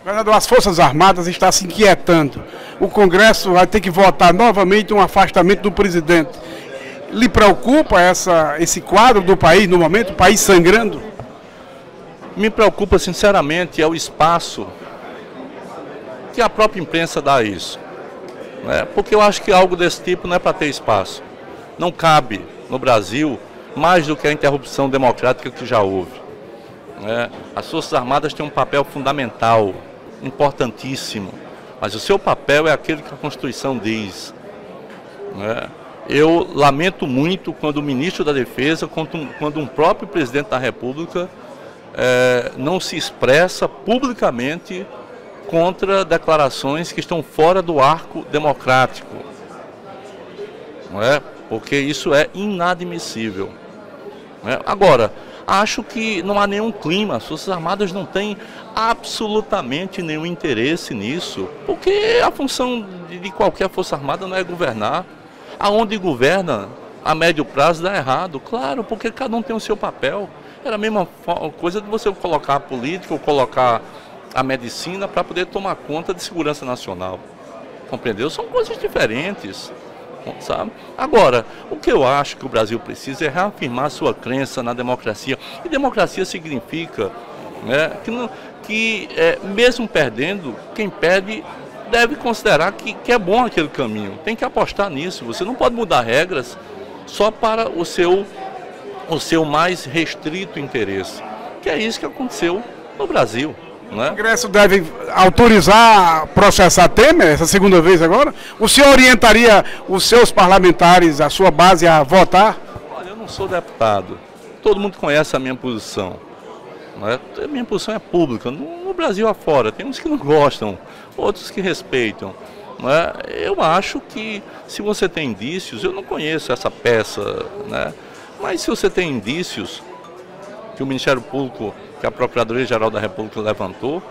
Governador, as Forças Armadas estão se inquietando. O Congresso vai ter que votar novamente um afastamento do presidente. Lhe preocupa esse quadro do país no momento, o país sangrando? Me preocupa, sinceramente, é o espaço que a própria imprensa dá a isso. Porque eu acho que algo desse tipo não é para ter espaço. Não cabe no Brasil mais do que a interrupção democrática que já houve. As Forças Armadas têm um papel fundamental, importantíssimo, mas o seu papel é aquele que a Constituição diz. Eu lamento muito quando o ministro da Defesa, quando um próprio presidente da República não se expressa publicamente contra declarações que estão fora do arco democrático. Porque isso é inadmissível. Agora, acho que não há nenhum clima, as Forças Armadas não têm absolutamente nenhum interesse nisso, porque a função de qualquer Força Armada não é governar. Aonde governa, a médio prazo dá errado, claro, porque cada um tem o seu papel. Era a mesma coisa de você colocar a política ou colocar a medicina para poder tomar conta de segurança nacional. Compreendeu? São coisas diferentes, sabe? Agora, o que eu acho que o Brasil precisa é reafirmar sua crença na democracia. E democracia significa que mesmo perdendo, quem perde deve considerar que é bom aquele caminho. Tem que apostar nisso. Você não pode mudar regras só para o seu mais restrito interesse. Que é isso que aconteceu no Brasil. O Congresso deve autorizar processar Temer essa segunda vez agora? O senhor orientaria os seus parlamentares, a sua base, a votar? Olha, eu não sou deputado. Todo mundo conhece a minha posição. A minha posição é pública, no Brasil afora. Tem uns que não gostam, outros que respeitam. Eu acho que se você tem indícios, eu não conheço essa peça, mas se você tem indícios que o Ministério Público, que a Procuradoria-Geral da República levantou,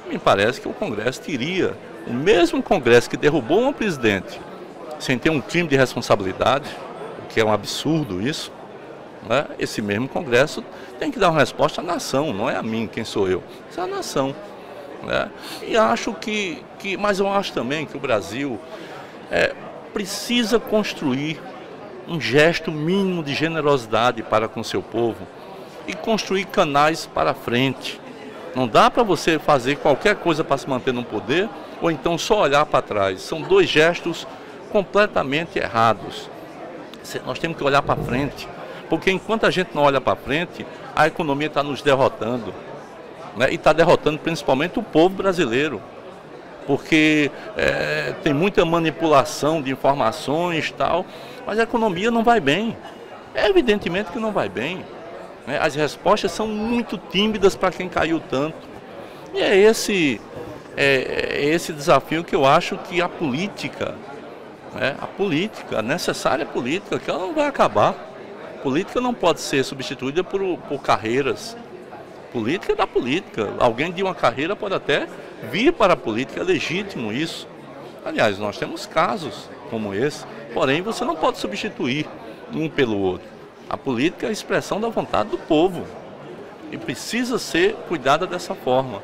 me parece que o Congresso teria, o mesmo Congresso que derrubou um presidente sem ter um crime de responsabilidade, o que é um absurdo isso, esse mesmo Congresso tem que dar uma resposta à nação, não é a mim, quem sou eu, é a nação. E acho mas eu acho também que o Brasil precisa construir um gesto mínimo de generosidade para com seu povo e construir canais para frente. Não dá para você fazer qualquer coisa para se manter no poder ou então só olhar para trás. São dois gestos completamente errados. Nós temos que olhar para frente, porque enquanto a gente não olha para frente, a economia está nos derrotando. E está derrotando principalmente o povo brasileiro, porque tem muita manipulação de informações e tal, mas a economia não vai bem. Evidentemente que não vai bem. As respostas são muito tímidas para quem caiu tanto. E é esse desafio que eu acho que a política, a necessária política, que ela não vai acabar. A política não pode ser substituída por carreiras. Política é da política. Alguém de uma carreira pode até vir para a política, é legítimo isso. Aliás, nós temos casos como esse, porém você não pode substituir um pelo outro. A política é a expressão da vontade do povo e precisa ser cuidada dessa forma.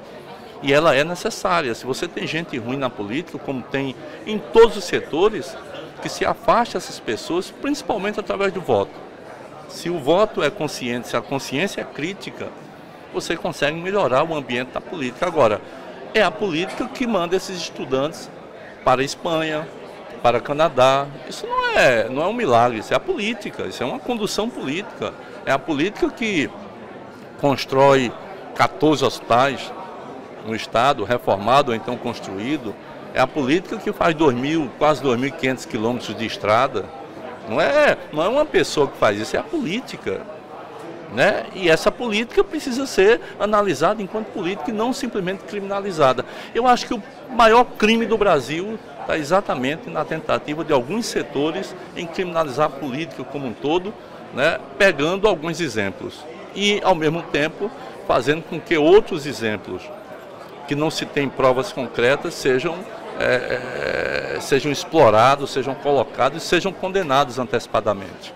E ela é necessária. Se você tem gente ruim na política, como tem em todos os setores, que se afaste essas pessoas, principalmente através do voto. Se o voto é consciente, se a consciência é crítica, você consegue melhorar o ambiente da política. Agora, é a política que manda esses estudantes para a Espanha, para o Canadá. Isso não é um milagre, isso é a política, isso é uma condução política. É a política que constrói 14 hospitais no estado, reformado ou então construído. É a política que faz quase 2.500 quilômetros de estrada. Não é uma pessoa que faz isso, é a política. E essa política precisa ser analisada enquanto política e não simplesmente criminalizada. Eu acho que o maior crime do Brasil está exatamente na tentativa de alguns setores em criminalizar a política como um todo, pegando alguns exemplos e, ao mesmo tempo, fazendo com que outros exemplos que não se tem provas concretas sejam explorados, sejam colocados e sejam condenados antecipadamente.